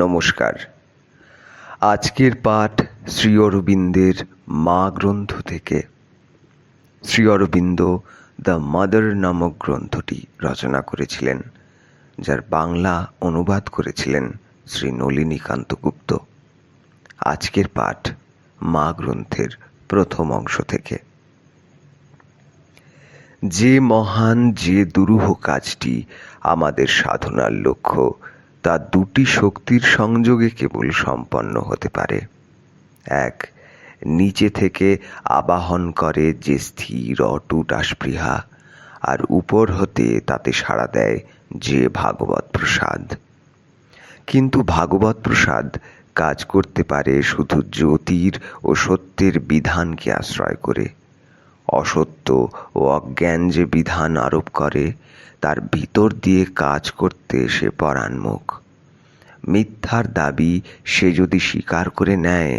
নমস্কার। আজকের পাঠ শ্রী অরবিন্দের মা গ্রন্থ থেকে। শ্রী অরবিন্দ দ্য মাদার নামক গ্রন্থটি রচনা করেছিলেন, যার বাংলা অনুবাদ করেছিলেন শ্রী নলিনীকান্ত গুপ্ত। আজকের পাঠ মা গ্রন্থের প্রথম অংশ থেকে। যে মহান, যে দুরূহ কাজটি আমাদের সাধনার লক্ষ্য, তা দুটি শক্তির সংযোগে কেবল সম্পন্ন হতে পারে। এক, নিচে থেকে আবাহন করে যে স্থির অটুট আস্পৃহা, আর উপর হতে তাতে সাড়া দেয় যে ভাগবত প্রসাদ। কিন্তু ভাগবত প্রসাদ কাজ করতে পারে শুধু জ্যোতির ও সত্যের বিধানকে আশ্রয় করে। অসত্য ও অজ্ঞান যে বিধান আরোপ করে, তার ভিতর দিয়ে কাজ করতে সে পরাণমুখ। মিথ্যার দাবি সে যদি স্বীকার করে নেয়,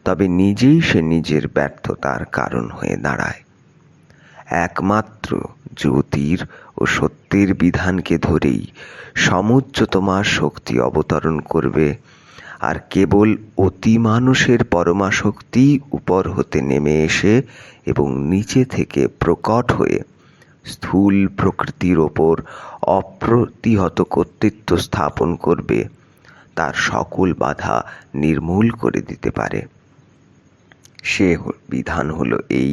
তবে নিজেই সে নিজের ব্যর্থতার কারণ হয়ে দাঁড়ায়। একমাত্র জ্যোতির ও সত্যের বিধানকে ধরেই সমুচ্চতমা শক্তি অবতরণ করবে, আর কেবল অতিমানুষের পরমাশক্তি উপর হতে নেমে এসে এবং নিচে থেকে প্রকট হয়ে স্থূল প্রকৃতির ওপর অপ্রতিহত কর্তৃত্ব স্থাপন করবে, তার সকল বাধা নির্মূল করে দিতে পারে। সে বিধান হলো এই: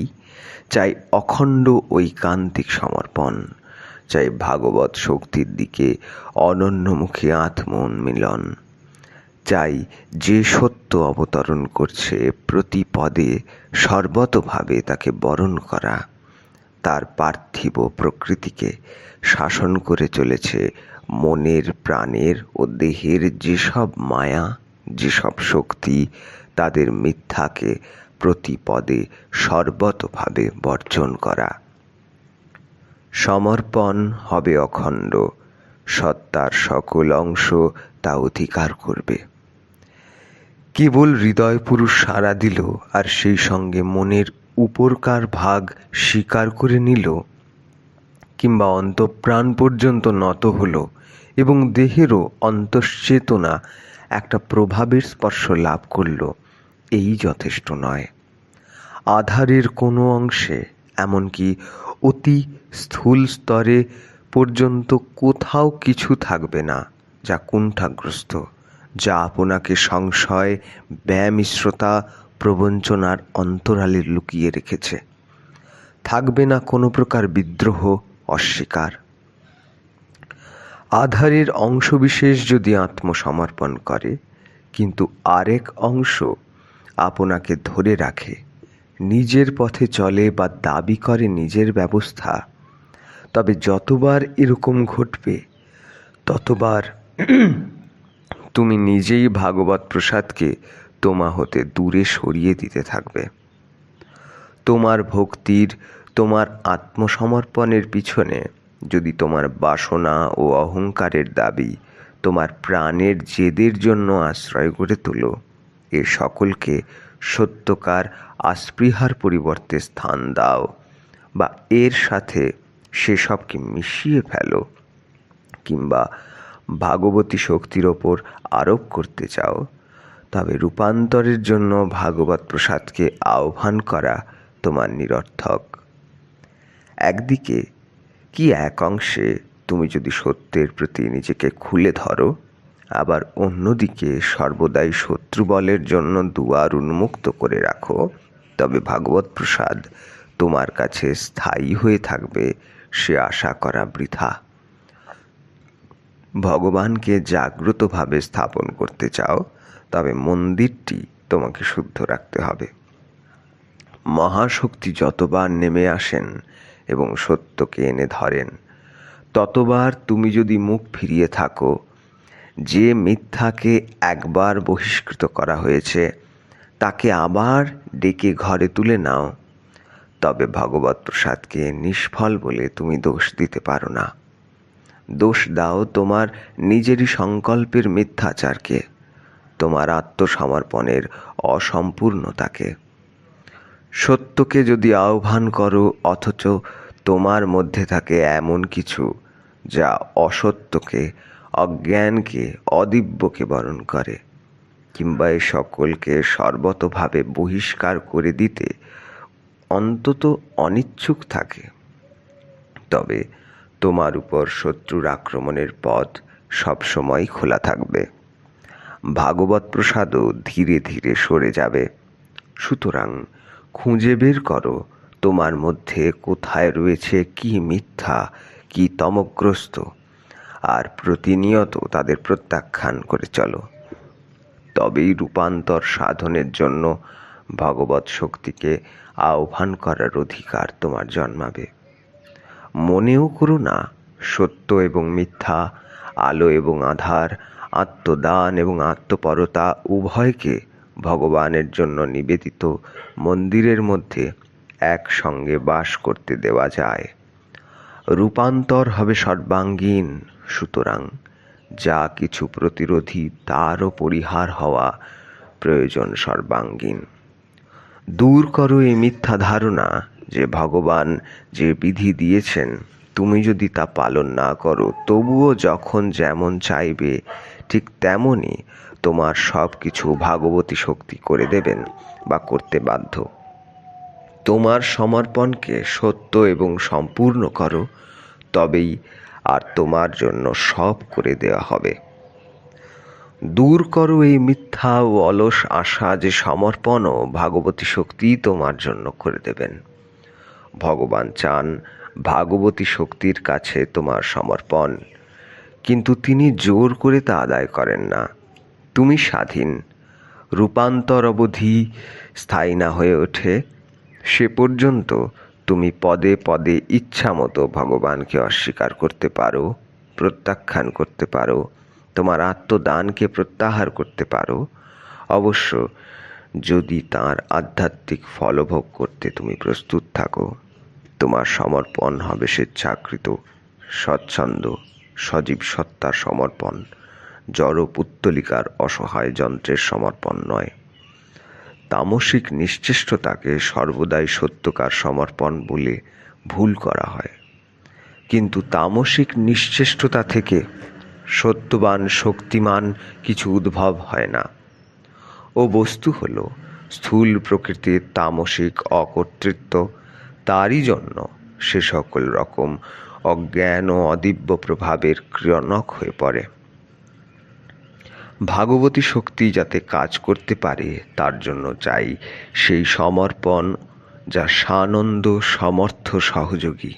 চাই অখণ্ড ঐকান্তিক সমর্পণ, চাই ভাগবত শক্তির দিকে অনন্যমুখী আত্মোন্মিলন, চাই যে সত্য অবতরণ করছে প্রতি পদে সর্বতোভাবে তাকে বরণ করা, তার পার্থিব প্রকৃতিকে শাসন করে চলেছে মনের, প্রাণের ও দেহের যেসব মায়া, যেসব শক্তি, তাদের মিথ্যাকে প্রতি পদে সর্বতোভাবে বর্জন করা। সমর্পণ হবে অখণ্ড, সত্তার সকল অংশ তা অধিকার করবে। কেবল হৃদয় পুরুষ সাড়া দিল আর সেই সঙ্গে মনের উপরকার ভাগ স্বীকার করে নিল, কিংবা অন্তঃপ্রাণ পর্যন্ত নত হলো এবং দেহেরও অন্তশ্চেতনা একটা প্রভাবের স্পর্শ লাভ করল, এই যথেষ্ট নয়। আধারের কোনো অংশে, এমনকি অতি স্থূল স্তরে পর্যন্ত কোথাও কিছু থাকবে না যা কুণ্ঠাগ্রস্ত, যা আপনাকে সংশয়, ব্যমিশ্রতা, প্রবঞ্চনার অন্তরালে লুকিয়ে রেখেছে। থাকবে না কোনো প্রকার বিদ্রোহ, অস্বীকার। আধারের অংশবিশেষ যদি আত্মসমর্পণ করে, কিন্তু আরেক অংশ আপনাকে ধরে রাখে, নিজের পথে চলে বা দাবি করে নিজের ব্যবস্থা, তবে যতবার এরকম ঘটবে, ততবার তুমি নিজেই ভাগবত প্রসাদকে তোমা হতে দূরে সরিয়ে দিতে থাকবে। তোমার ভক্তির, তোমার আত্মসমর্পণের পিছনে যদি তোমার বাসনা ও অহংকারের দাবি তোমার প্রাণের জেদের জন্য আশ্রয় গড়ে তোলো, এ সকলকে সত্যকার আস্পৃহার পরিবর্তে স্থান দাও, বা এর সাথে সেসবকে মিশিয়ে ফেলো, কিংবা ভাগবতী শক্তির ওপর আরোপ করতে চাও, তবে রূপান্তরের জন্য ভাগবত প্রসাদকে আহ্বান করা তোমার নিরর্থক। একদিকে কি এক অংশে তুমি যদি সত্যের প্রতি নিজেকে খুলে ধরো, আবার অন্যদিকে সর্বদাই শত্রুবলের জন্য দুয়ার উন্মুক্ত করে রাখো, তবে ভাগবত প্রসাদ তোমার কাছে স্থায়ী হয়ে থাকবে, সে আশা করা বৃথা। ভগবানকে জাগ্রতভাবে স্থাপন করতে চাও, তবে মন্দিরটি তোমাকে শুদ্ধ রাখতে হবে। মহাশক্তি যতবার নেমে আসেন এবং সত্যকে এনে ধরেন, ততবার তুমি যদি মুখ ফিরিয়ে থাকো, যে মিথ্যাকে একবার বহিষ্কৃত করা হয়েছে তাকে আবার ডেকে ঘরে তুলে নাও, তবে ভগবত প্রসাদকে নিষ্ফল বলে তুমি দোষ দিতে পারো না। দোষ দাও তোমার নিজেরই সংকল্পের মিথ্যাচারকে, তোমার আত্মসমর্পণের অসম্পূর্ণতাকে। সত্যকে যদি আহ্বান করো, অথচ তোমার মধ্যে থাকে এমন কিছু যা অসত্যকে, অজ্ঞানকে, অদিব্যকে বরণ করে, কিংবা এ সকলকে সর্বতোভাবে বহিষ্কার করে দিতে অন্তত অনিচ্ছুক থাকে, তবে তোমার উপর শত্রুর আক্রমণের পথ সবসময় খোলা থাকবে। ভাগবত প্রসাদও ধীরে ধীরে সরে যাবে। সুতরাং খুঁজে বের করো তোমার মধ্যে কোথায় রয়েছে কি মিথ্যা, কি তমগ্রস্ত, আর প্রতিনিয়ত তাদের প্রত্যাখ্যান করে চলো। তবেই রূপান্তর সাধনের জন্য ভগবৎ শক্তিকে আহ্বান করার অধিকার তোমার জন্মাবে। মনেও করো না সত্য এবং মিথ্যা, আলো এবং আধার, আত্মদান এবং আত্মপরতা উভয়কে ভগবানের জন্য নিবেদিত মন্দিরের মধ্যে একসঙ্গে বাস করতে দেওয়া যায়। রূপান্তর হবে সর্বাঙ্গীন, সুতরাং যা কিছু প্রতিরোধী তারও পরিহার হওয়া প্রয়োজন সর্বাঙ্গীন। দূর করো এই মিথ্যা ধারণা যে ভগবান যে বিধি দিয়েছেন তুমি যদি তা পালন না করো তবুও যখন যেমন চাইবে ঠিক তেমনই তোমার সব কিছু ভাগবতী শক্তি করে দেবেন বা করতে বাধ্য। তোমার সমর্পণকে সত্য এবং সম্পূর্ণ করো, তবেই আর তোমার জন্য সব করে দেওয়া হবে। দূর করো এই মিথ্যা ও অলস আশা যে সমর্পণও ভাগবতী শক্তি তোমার জন্য করে দেবেন। ভগবান চান ভাগবতী শক্তির কাছে তোমার সমর্পণ, কিন্তু তিনি জোর করে তা আদায় করেন না। তুমি স্বাধীন। রূপান্তর অবধি স্থায়ী না হয়ে ওঠে সে পর্যন্ত তুমি পদে পদে ইচ্ছামতো ভগবানকে অস্বীকার করতে পারো, প্রত্যাখ্যান করতে পারো, তোমার আত্মদানকে প্রত্যাহার করতে পারো, অবশ্য যদি তাঁর আধ্যাত্মিক ফলভোগ করতে তুমি প্রস্তুত থাকো। তোমার সমর্পণ হবে স্বেচ্ছাকৃত, স্বচ্ছন্দ, সজীব সত্তার সমর্পণ, জড় পুত্তলিকার অসহায় যন্ত্রের সমর্পণ নয়। তামসিক নিশ্চেষ্টতাকে সর্বদাই সত্যকার সমর্পণ বলে ভুল করা হয়, কিন্তু তামসিক নিশ্চেষ্টতা থেকে সত্যবান শক্তিমান কিছু উদ্ভব হয় না। ও বস্তু হল স্থূল প্রকৃতির তামসিক অকর্তৃত্ব, তারই জন্য সে সকল রকম অজ্ঞান ও অদিব্য প্রভাবের ক্রিয়নক হয়ে পড়ে। ভাগবতী শক্তি যাতে কাজ করতে পারে তার জন্য চাই সেই সমর্পণ যা সানন্দ সমর্থ সহযোগী,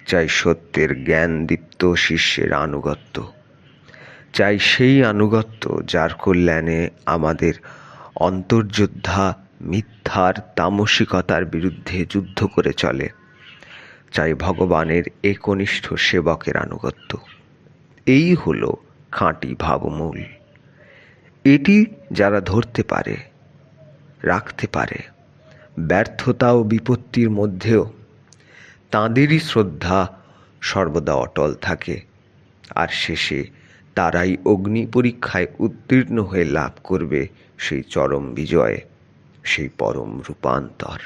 চাই সত্যের জ্ঞান দীপ্ত শিষ্যের আনুগত্য, চাই সেই আনুগত্য যার কল্যাণে আমাদের অন্তর্যোদ্ধা মিথ্যার তামসিকতার বিরুদ্ধে যুদ্ধ করে চলে, চাই ভগবানের একনিষ্ঠ সেবকের আনুগত্য। এই হলো খাঁটি ভাবমূল। এটি যারা ধরতে পারে, রাখতে পারে, ব্যর্থতা ও বিপত্তির মধ্যেও তাঁদেরই শ্রদ্ধা সর্বদা অটল থাকে, আর শেষে তারাই অগ্নি পরীক্ষায় উত্তীর্ণ হয়ে লাভ করবে সেই চরম বিজয়, সেই পরম রূপান্তর।